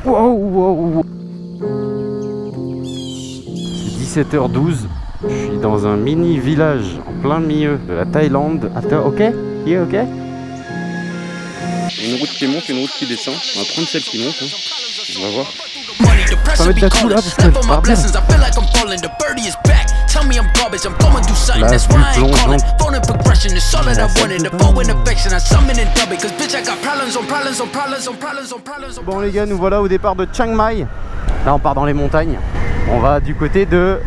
Wow, wow. C'est 17h12. Je suis dans un mini village en plein milieu de la Thaïlande. Attends, ok? Yeah, ok? Une route qui monte, une route qui descend. On va prendre celle qui monte. Hein. On va voir. Ça va mettre la coup là parce qu'elle part bien. La vue plongeante. Bon les gars, nous voilà au départ de Chiang Mai. Là on part dans les montagnes. On va du côté de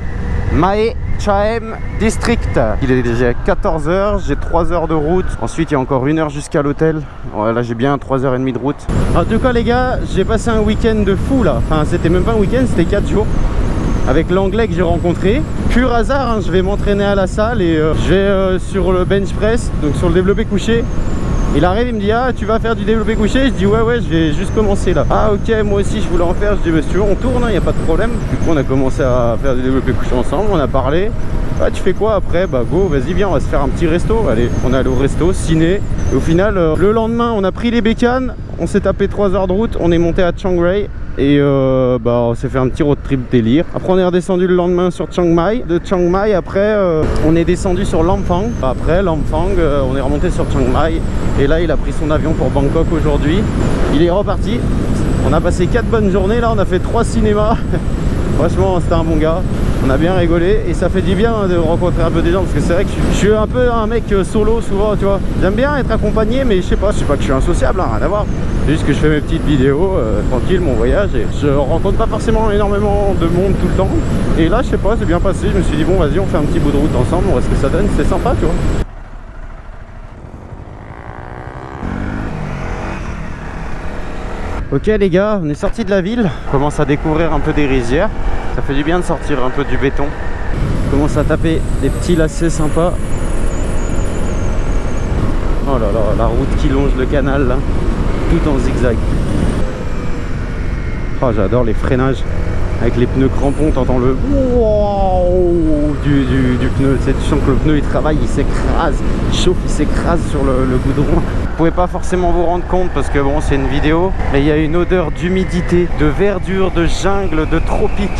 Mae Chaem District. Il est déjà 14h, j'ai 3 heures de route. Ensuite il y a encore 1 heure jusqu'à l'hôtel. Là j'ai bien 3h30 de route. En tout cas les gars, j'ai passé un week-end de fou là. Enfin c'était même pas un week-end, c'était 4 jours. Avec l'anglais que j'ai rencontré. Pur hasard, hein, je vais m'entraîner à la salle et je vais sur le bench press, donc sur le développé couché. Il arrive, il me dit ah tu vas faire du développé couché? Je dis ouais je vais juste commencer là. Ah ok, moi aussi je voulais en faire. Je dis bah si tu veux on tourne, il n'y a pas de problème. Du coup on a commencé à faire du développé couché ensemble, on a parlé. Ah tu fais quoi après? Bah go, vas-y viens, on va se faire un petit resto. Allez, on est allé au resto, ciné. Et au final le lendemain on a pris les bécanes, on s'est tapé 3 heures de route, on est monté à Chiang Rai. Et on s'est fait un petit road trip délire. Après on est redescendu le lendemain sur Chiang Mai. De Chiang Mai après on est descendu sur Lampang. Après Lampang on est remonté sur Chiang Mai. Et là il a pris son avion pour Bangkok aujourd'hui. Il est reparti. On a passé 4 bonnes journées. Là on a fait 3 cinémas. Franchement c'était un bon gars. On a bien rigolé et ça fait du bien de rencontrer un peu des gens parce que c'est vrai que je suis un peu un mec solo souvent, tu vois. J'aime bien être accompagné mais je sais pas que je suis insociable, hein, rien à voir. C'est juste que je fais mes petites vidéos tranquille, mon voyage, et je rencontre pas forcément énormément de monde tout le temps. Et là je sais pas, c'est bien passé, je me suis dit bon vas-y on fait un petit bout de route ensemble, on voit ce que ça donne, c'est sympa tu vois. Ok les gars, on est sorti de la ville, on commence à découvrir un peu des rizières. Ça fait du bien de sortir un peu du béton. On commence à taper des petits lacets sympas. Oh là là, la route qui longe le canal là, tout en zigzag. Oh j'adore les freinages. Avec les pneus crampons, t'entends le wow du pneu. Tu sens que le pneu il travaille, il s'écrase, il chauffe, il s'écrase sur le goudron. Vous pouvez pas forcément vous rendre compte parce que bon c'est une vidéo, mais il y a une odeur d'humidité, de verdure, de jungle, de tropique.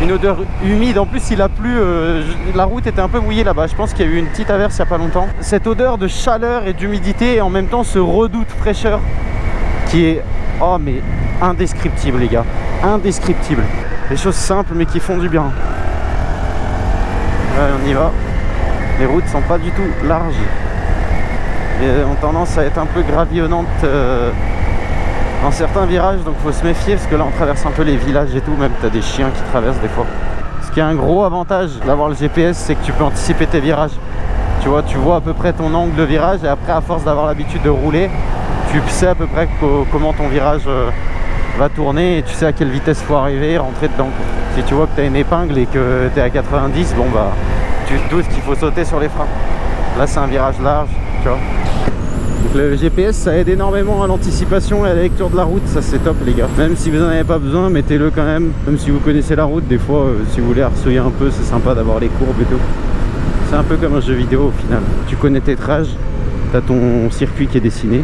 Une odeur humide, en plus il a plu, la route était un peu mouillée là-bas, je pense qu'il y a eu une petite averse il n'y a pas longtemps. Cette odeur de chaleur et d'humidité et en même temps ce redout de fraîcheur qui est, oh mais indescriptible les gars, indescriptible. Des choses simples mais qui font du bien. Allez, on y va. Les routes sont pas du tout larges et ont tendance à être un peu gravillonnantes dans certains virages, donc faut se méfier parce que là on traverse un peu les villages et tout, même t'as des chiens qui traversent des fois. Ce qui est un gros avantage d'avoir le GPS, c'est que tu peux anticiper tes virages. Tu vois à peu près ton angle de virage et après à force d'avoir l'habitude de rouler, tu sais à peu près comment ton virage va tourner et tu sais à quelle vitesse faut arriver, rentrer dedans. Si tu vois que tu as une épingle et que tu es à 90, bon bah tu te doutes qu'il faut sauter sur les freins. Là c'est un virage large, tu vois. Donc le GPS ça aide énormément à l'anticipation et à la lecture de la route, ça c'est top les gars. Même si vous n'en avez pas besoin, mettez-le quand même. Même si vous connaissez la route, des fois si vous voulez harceuiller un peu, c'est sympa d'avoir les courbes et tout. C'est un peu comme un jeu vidéo au final. Tu connais tes trajes, tu as ton circuit qui est dessiné,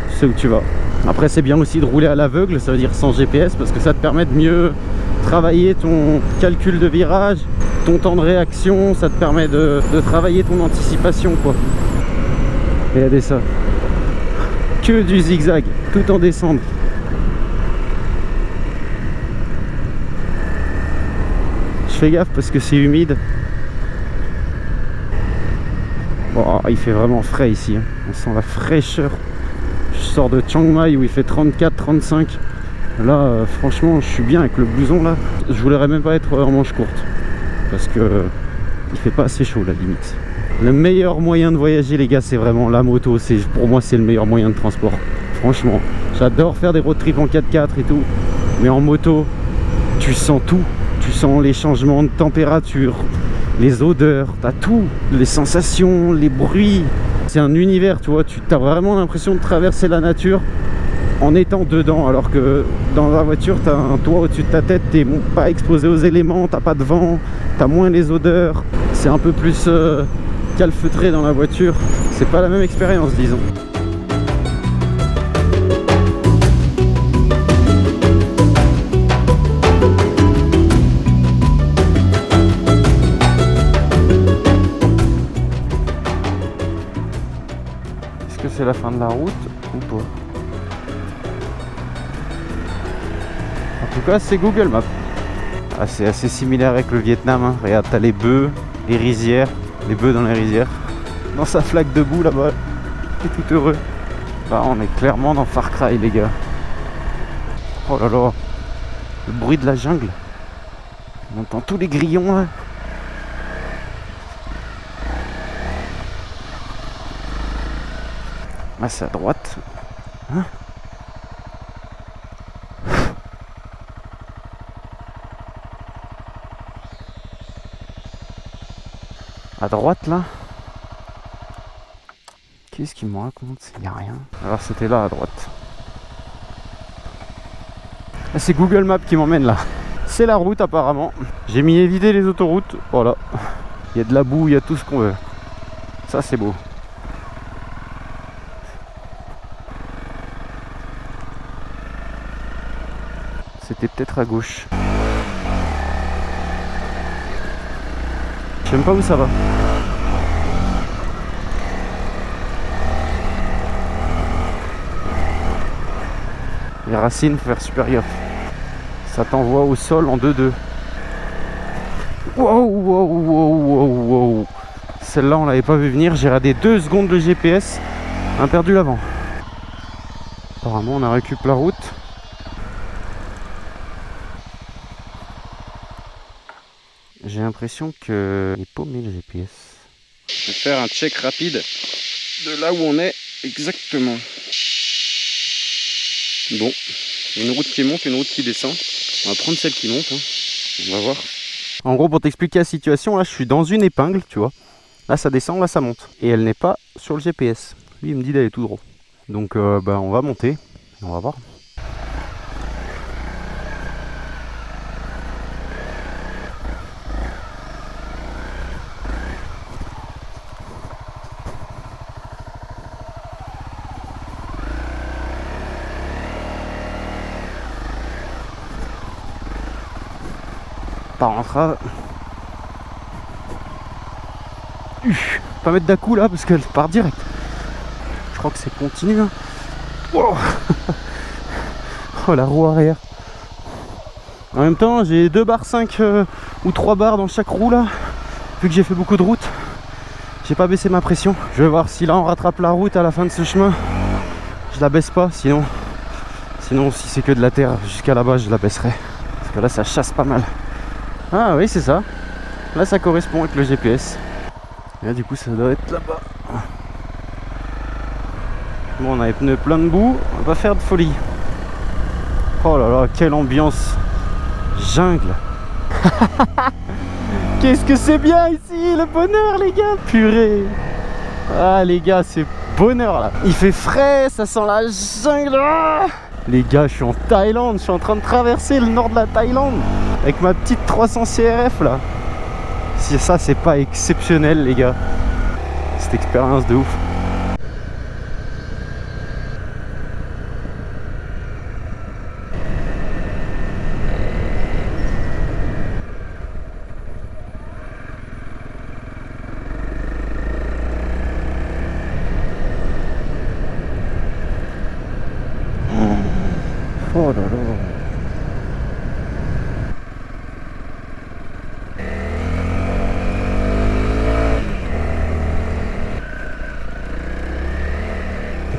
tu sais où tu vas. Après c'est bien aussi de rouler à l'aveugle, ça veut dire sans GPS, parce que ça te permet de mieux travailler ton calcul de virage, ton temps de réaction, ça te permet de travailler ton anticipation quoi. Regardez ça, que du zigzag, tout en descente. Je fais gaffe parce que c'est humide. Bon, il fait vraiment frais ici, hein. On sent la fraîcheur. Je sors de Chiang Mai où il fait 34-35. Là franchement je suis bien avec le blouson là. Je voudrais même pas être en manche courte parce que il fait pas assez chaud la limite. Le meilleur moyen de voyager les gars c'est vraiment la moto. Pour moi c'est le meilleur moyen de transport. Franchement j'adore faire des road trips en 4x4 et tout, mais en moto tu sens tout. Tu sens les changements de température, les odeurs, t'as tout, les sensations, les bruits. C'est un univers, tu vois, tu as vraiment l'impression de traverser la nature en étant dedans, alors que dans la voiture, tu as un toit au-dessus de ta tête, tu n'es pas exposé aux éléments, tu n'as pas de vent, tu as moins les odeurs, c'est un peu plus calfeutré dans la voiture, c'est pas la même expérience, disons. c'est la fin de la route ou pas? En tout cas, c'est Google Maps. Ah, c'est assez similaire avec le Vietnam. Hein. Regarde, t'as les bœufs, les rizières, les bœufs dans les rizières. Dans sa flaque de boue là-bas, il est tout heureux. Là, on est clairement dans Far Cry, les gars. Oh là là, le bruit de la jungle. On entend tous les grillons là. Ah, c'est à droite. Hein? À droite là. Qu'est-ce qu'il me raconte? Il n'y a rien. Alors c'était là à droite. Ah, c'est Google Maps qui m'emmène là. C'est la route apparemment. J'ai mis éviter les autoroutes. Voilà. Il y a de la boue, il y a tout ce qu'on veut. Ça c'est beau. C'était peut-être à gauche. Je sais même pas où ça va. Les racines, faut faire super gaffe. Ça t'envoie au sol en 2-2. Wow, wow, wow, wow, wow. Celle-là, on l'avait pas vu venir. J'ai raté 2 secondes de GPS. On a perdu l'avant. Apparemment, on a récupéré la route. J'ai l'impression que il est paumé le GPS. Je vais faire un check rapide de là où on est exactement. Bon, une route qui monte, une route qui descend. On va prendre celle qui monte, hein. On va voir. En gros, pour t'expliquer la situation, là je suis dans une épingle, tu vois. Là ça descend, là ça monte. Et elle n'est pas sur le GPS. Lui il me dit d'aller tout droit. Donc bah, on va monter et on va voir. Par entrave. Pas mettre d'un coup là parce qu'elle part direct. Je crois que c'est continu. Hein. Wow. Oh la roue arrière. En même temps j'ai 2 barres 5 ou 3 barres dans chaque roue là. Vu que j'ai fait beaucoup de route, j'ai pas baissé ma pression. Je vais voir si là on rattrape la route à la fin de ce chemin. Je la baisse pas, sinon si c'est que de la terre jusqu'à là-bas je la baisserai. Parce que là ça chasse pas mal. Ah oui c'est ça. Là ça correspond avec le GPS. Et là du coup ça doit être là-bas. Bon on a les pneus pleins de boue, on va pas faire de folie. Oh là là, quelle ambiance. Jungle. Qu'est-ce que c'est bien ici, le bonheur les gars. Purée. Ah les gars c'est bonheur là. Il fait frais, ça sent la jungle. Ah les gars je suis en Thaïlande, je suis en train de traverser le nord de la Thaïlande. Avec ma petite 300 CRF là. Si ça c'est pas exceptionnel les gars. Cette expérience de ouf. Oh là là.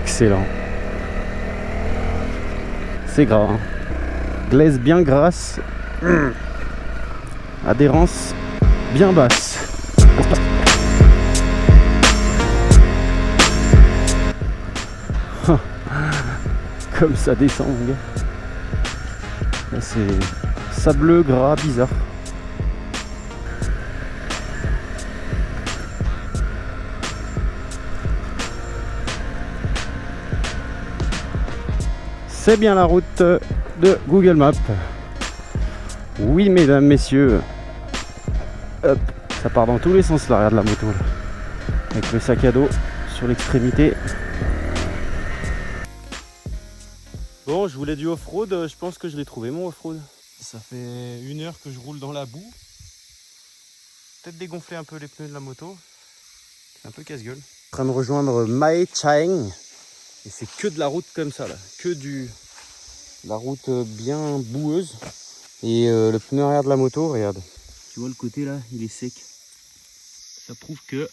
Excellent. C'est gras. Hein. Glaise bien grasse. Adhérence bien basse. Comme ça descend mon gars. Là c'est sableux, gras, bizarre. C'est bien la route de Google Maps. Oui mesdames, messieurs. Hop, ça part dans tous les sens là, regarde la moto là. Avec le sac à dos sur l'extrémité. Bon, je voulais du off-road, je pense que je l'ai trouvé mon off-road. Ça fait 1 heure que je roule dans la boue. Peut-être dégonfler un peu les pneus de la moto. C'est un peu casse-gueule. En train de rejoindre Mae Chaeng. Et c'est que de la route comme ça là, que la route bien boueuse. Et le pneu arrière de la moto, regarde. Tu vois le côté là, il est sec. Ça prouve que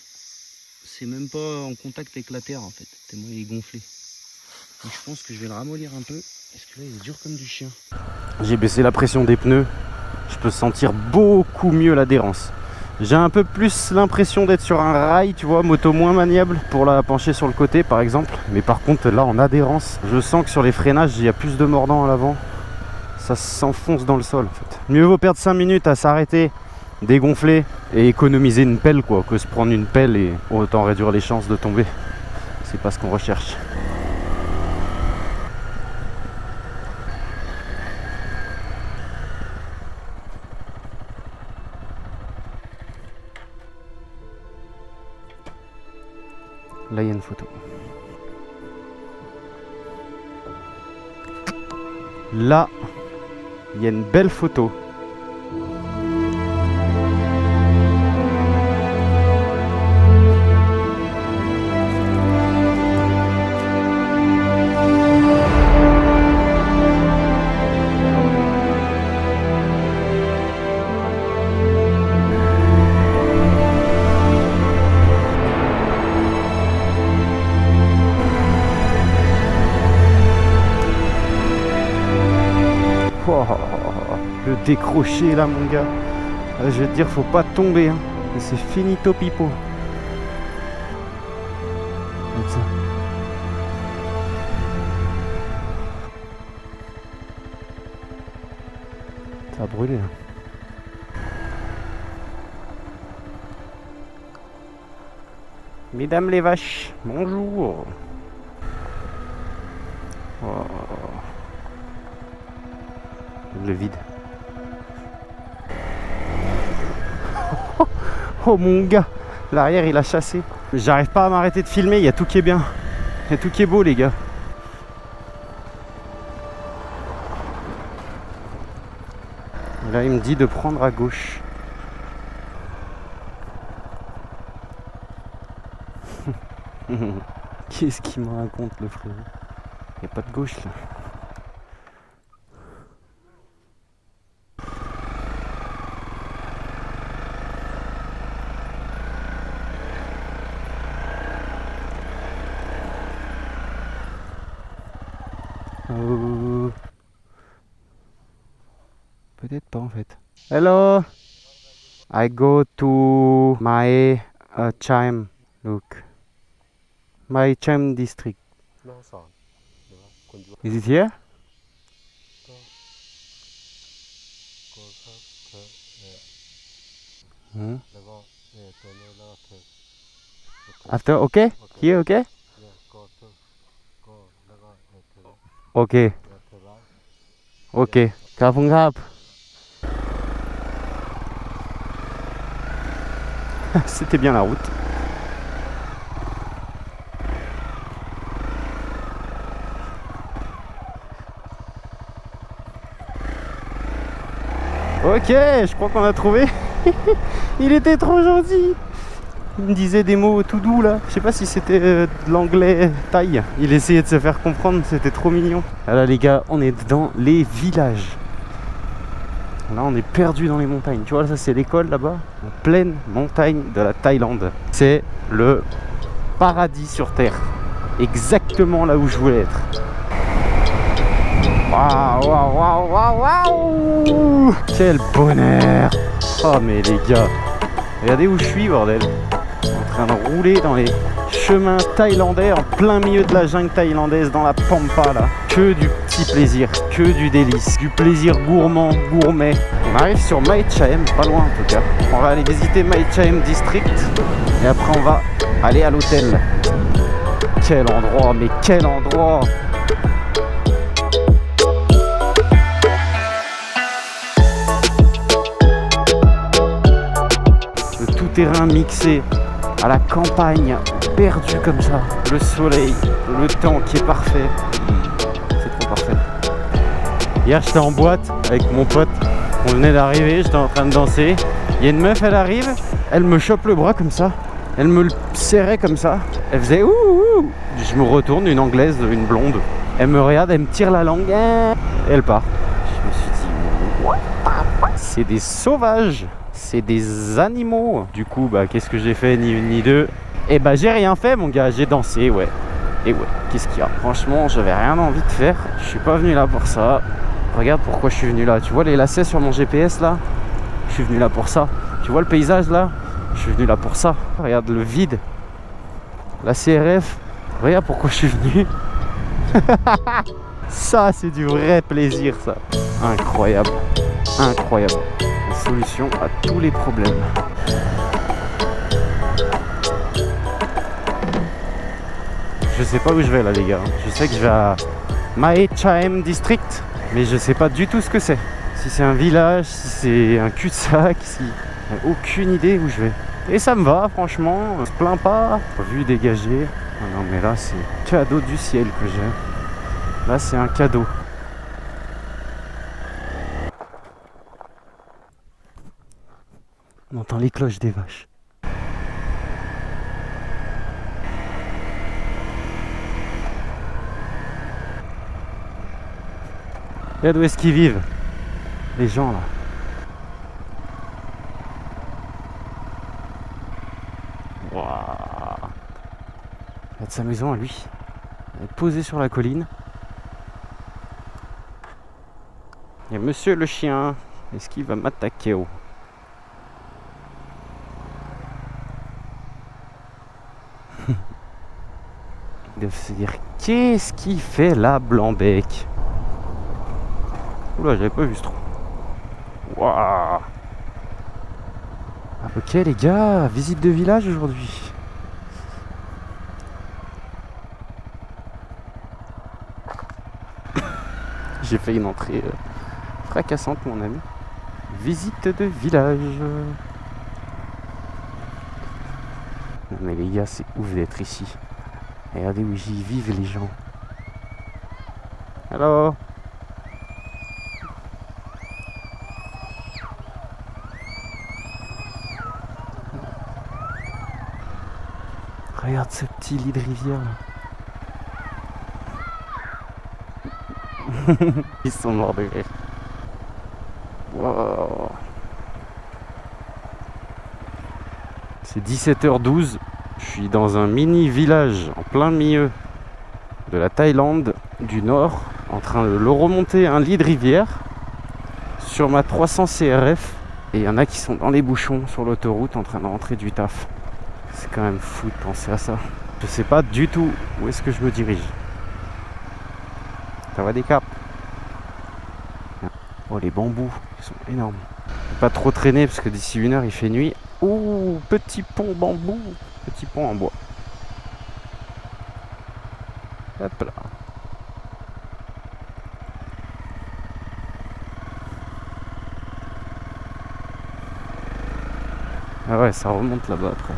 c'est même pas en contact avec la terre en fait, tellement il est gonflé. Donc je pense que je vais le ramollir un peu, parce que là il est dur comme du chien. J'ai baissé la pression des pneus, je peux sentir beaucoup mieux l'adhérence. J'ai un peu plus l'impression d'être sur un rail, tu vois, moto moins maniable pour la pencher sur le côté par exemple. Mais par contre là en adhérence, je sens que sur les freinages il y a plus de mordant à l'avant. Ça s'enfonce dans le sol en fait. Mieux vaut perdre 5 minutes à s'arrêter, dégonfler et économiser une pelle quoi, que se prendre une pelle et autant réduire les chances de tomber. C'est pas ce qu'on recherche. Là il y a une photo. Là il y a une belle photo. Oh, le décroché là mon gars, je vais te dire faut pas tomber hein. Et c'est finito pipo. Comme ça. Ça a brûlé là. Mesdames les vaches, bonjour. Oh. Le vide. Oh mon gars, l'arrière il a chassé. J'arrive pas à m'arrêter de filmer, il y a tout qui est bien. Il y a tout qui est beau les gars. Là il me dit de prendre à gauche. Qu'est-ce qu'il me raconte le frérot? Il n'y a pas de gauche là. Peut-être pas en fait. Hello. I go to my Cham. Look. My Cham district. Is it here? Hmm. After, okay? Here, okay? Okay. Okay. ขอบคุณครับ C'était bien la route. Ok, je crois qu'on a trouvé. Il était trop gentil. Il me disait des mots tout doux là. Je sais pas si c'était de l'anglais thaï. Il essayait de se faire comprendre, c'était trop mignon. Ah là les gars, on est dans les villages. Là on est perdu dans les montagnes. Tu vois, ça c'est l'école là-bas, en pleine montagne de la Thaïlande. C'est le paradis sur terre. Exactement là où je voulais être. Waouh, waouh, waouh, waouh, waouh! Quel bonheur! Oh mais les gars, regardez où je suis bordel. En train de rouler dans les chemins thaïlandais en plein milieu de la jungle thaïlandaise dans la pampa là. Que du petit plaisir, que du délice, du plaisir gourmand, gourmet. On arrive sur Mae Chaem, pas loin en tout cas. On va aller visiter Mae Chaem District et après on va aller à l'hôtel. Quel endroit, mais quel endroit! Le tout-terrain mixé à la campagne, perdu comme ça. Le soleil, le temps qui est parfait. C'est trop parfait. Hier j'étais en boîte avec mon pote. On venait d'arriver, j'étais en train de danser. Il y a une meuf, elle arrive, elle me chope le bras comme ça. Elle me le serrait comme ça. Elle faisait ouh ouh. Je me retourne, une anglaise, une blonde. Elle me regarde, elle me tire la langue et elle part. Je me suis dit, what? C'est des sauvages, c'est des animaux. Du coup, bah, qu'est-ce que j'ai fait, ni une ni deux? Et bah, j'ai rien fait, mon gars, j'ai dansé, ouais. Et ouais, qu'est-ce qu'il y a? Franchement, j'avais rien envie de faire. Je suis pas venu là pour ça. Regarde pourquoi je suis venu là. Tu vois les lacets sur mon GPS là? Je suis venu là pour ça. Tu vois le paysage là? Je suis venu là pour ça. Regarde le vide. La CRF. Regarde pourquoi je suis venu. Ça, c'est du vrai plaisir, ça. Incroyable. Incroyable. Une solution à tous les problèmes. Je sais pas où je vais là, les gars. Je sais que je vais à Mae Chaem District, mais je sais pas du tout ce que c'est. Si c'est un village, si c'est un cul-de-sac, si... J'ai aucune idée où je vais. Et ça me va, franchement. Je me plains pas. Vue dégagée. Oh non, mais là, c'est cadeau du ciel que j'ai. Là, c'est un cadeau. On entend les cloches des vaches. Regarde où est-ce qu'ils vivent, les gens là. Waouh. Regarde sa maison à lui. Elle est posée sur la colline. Il y a monsieur le chien. Est-ce qu'il va m'attaquer? Oh. Ils doivent se dire, qu'est-ce qu'il fait là, Blanc-bec? Oula, j'avais pas vu ce trou. Waouh. Ok les gars, visite de village aujourd'hui. J'ai fait une entrée fracassante, mon ami. Visite de village. Non mais les gars, c'est ouf d'être ici. Regardez où j'y vivent les gens. Alors. Regarde ce petit lit de rivière là. Ils sont morts de rire. Wow. C'est 17h12. Je suis dans un mini village en plein milieu de la Thaïlande du Nord, en train de le remonter un lit de rivière sur ma 300 CRF. Et il y en a qui sont dans les bouchons sur l'autoroute en train de rentrer du taf. C'est quand même fou de penser à ça. Je sais pas du tout où est-ce que je me dirige. Ça va des caps. Oh les bambous, ils sont énormes. Pas trop traîner parce que d'ici 1 heure il fait nuit. Oh, petit pont bambou, petit pont en bois. Hop là. Ah ouais, ça remonte là-bas après.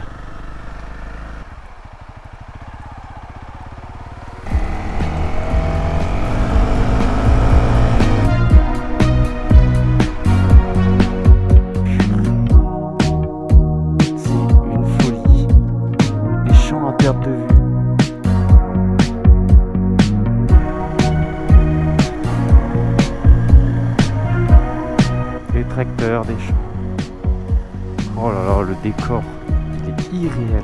De vue. Des tracteurs, des champs. Oh là là, le décor, il est irréel.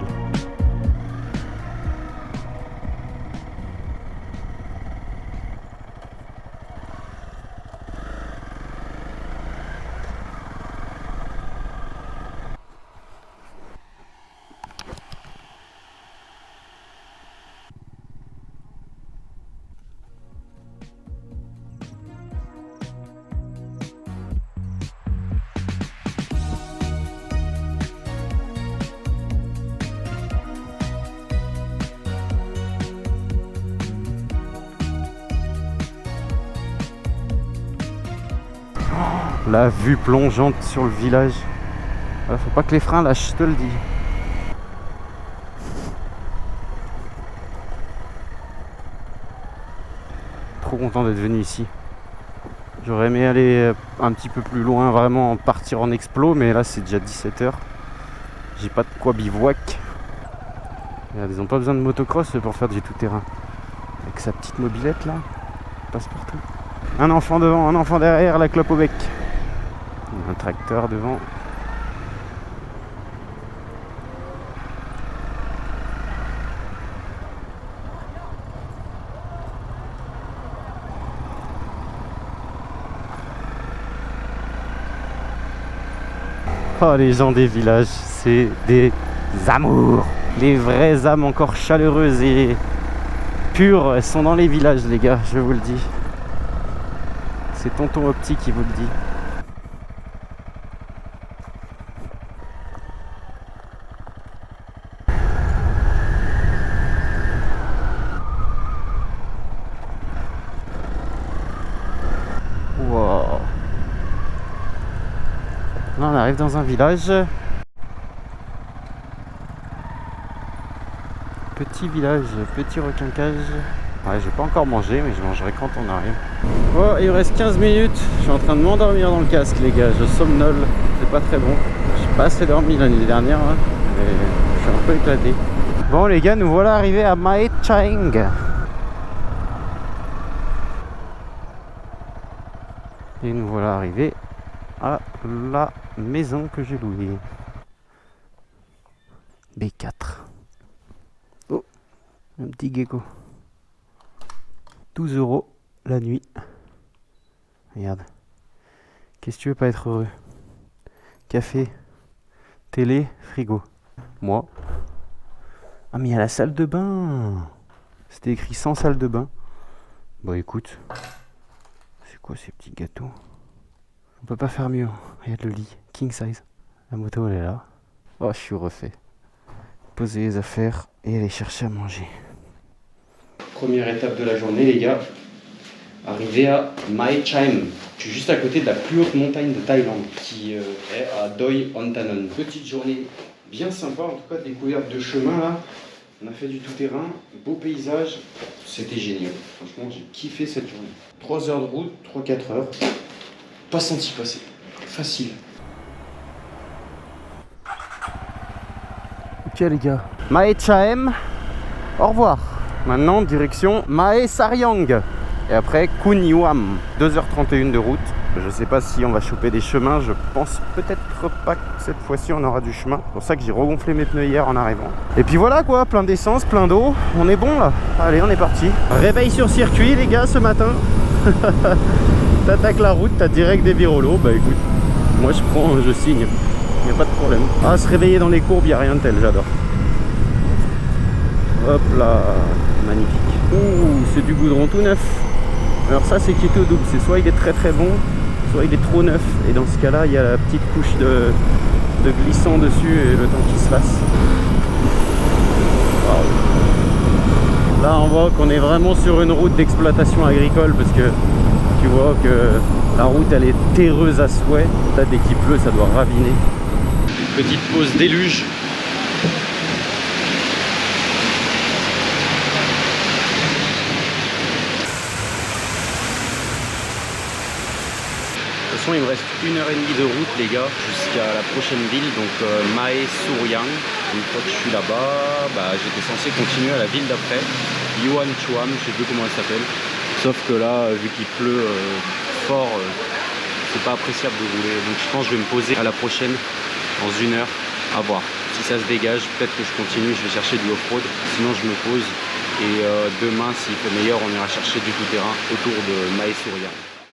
La vue plongeante sur le village. Faut pas que les freins lâchent, je te le dis. Trop content d'être venu ici. J'aurais aimé aller un petit peu plus loin, vraiment partir en explo, mais là c'est déjà 17h. J'ai pas de quoi bivouac. Regarde, ils n'ont pas besoin de motocross pour faire du tout-terrain. Avec sa petite mobilette là, il passe partout. Un enfant devant, un enfant derrière, la clope au bec. Un tracteur devant. Oh, les gens des villages, c'est des amours. Les vraies âmes encore chaleureuses et pures, elles sont dans les villages, les gars, je vous le dis. C'est Tonton Opti qui vous le dit. Wow. Là, on arrive dans un village. Petit village, petit requinquage. Ouais, j'ai pas encore mangé, mais je mangerai quand on arrive. Oh, il me reste 15 minutes. Je suis en train de m'endormir dans le casque, les gars. Je somnole. C'est pas très bon. J'ai pas assez dormi l'année dernière. Hein, et je suis un peu éclaté. Bon, les gars, nous voilà arrivés à Mae Chaeng. Et nous voilà arrivés à la maison que j'ai louée. B4. Oh, un petit gecko. 12 € la nuit. Regarde. Qu'est-ce que tu veux pas être heureux? Café, télé, frigo. Moi. Ah, mais il y a la salle de bain. C'était écrit sans salle de bain. Bon, écoute. C'est quoi ces petits gâteaux? On peut pas faire mieux. Regarde le lit. King size. La moto, elle est là. Oh, je suis refait. Poser les affaires et aller chercher à manger. Première étape de la journée, les gars. Arrivé à Mae Chaeng. Je suis juste à côté de la plus haute montagne de Thaïlande, qui est à Doi Ontanon. Petite journée bien sympa, en tout cas découverte de chemin là. On a fait du tout-terrain, beau paysage, c'était génial. Franchement, j'ai kiffé cette journée. 3 heures de route, 3-4 heures. Pas senti passer. Facile. Ok les gars. Mae Chaeng, au revoir. Maintenant, direction Mae Sariang. Et après, Kuniwam. 2h31 de route. Je sais pas si on va choper des chemins. Je pense peut-être pas que cette fois-ci on aura du chemin. C'est pour ça que j'ai regonflé mes pneus hier en arrivant. Et puis voilà quoi, plein d'essence, plein d'eau. On est bon là. Allez, on est parti. Réveil sur circuit les gars ce matin. T'attaques la route, t'as direct des virolos. Bah écoute, moi je prends, je signe. Y a pas de problème. Ah, se réveiller dans les courbes, y a rien de tel, j'adore. Hop là, magnifique. Ouh, c'est du goudron tout neuf. Alors ça c'est keto double, c'est soit il est très très bon, soit il est trop neuf. Et dans ce cas là, il y a la petite couche de glissant dessus et le temps qu'il se fasse. Wow. Là on voit qu'on est vraiment sur une route d'exploitation agricole parce que tu vois que la route elle est terreuse à souhait. Là dès qu'il pleut ça doit raviner. Petite pause déluge. Il me reste 1h30 de route les gars jusqu'à la prochaine ville, donc Mae Sariang. Une fois que je suis là-bas, j'étais censé continuer à la ville d'après, Yuan Chuam, je sais plus comment elle s'appelle. Sauf que là, vu qu'il pleut fort, c'est pas appréciable de rouler. Donc je pense que je vais me poser à la prochaine dans 1 heure, à voir. Si ça se dégage, peut-être que je continue, je vais chercher du off-road. Sinon je me pose et demain, s'il fait meilleur, on ira chercher du tout-terrain autour de Mae Sariang.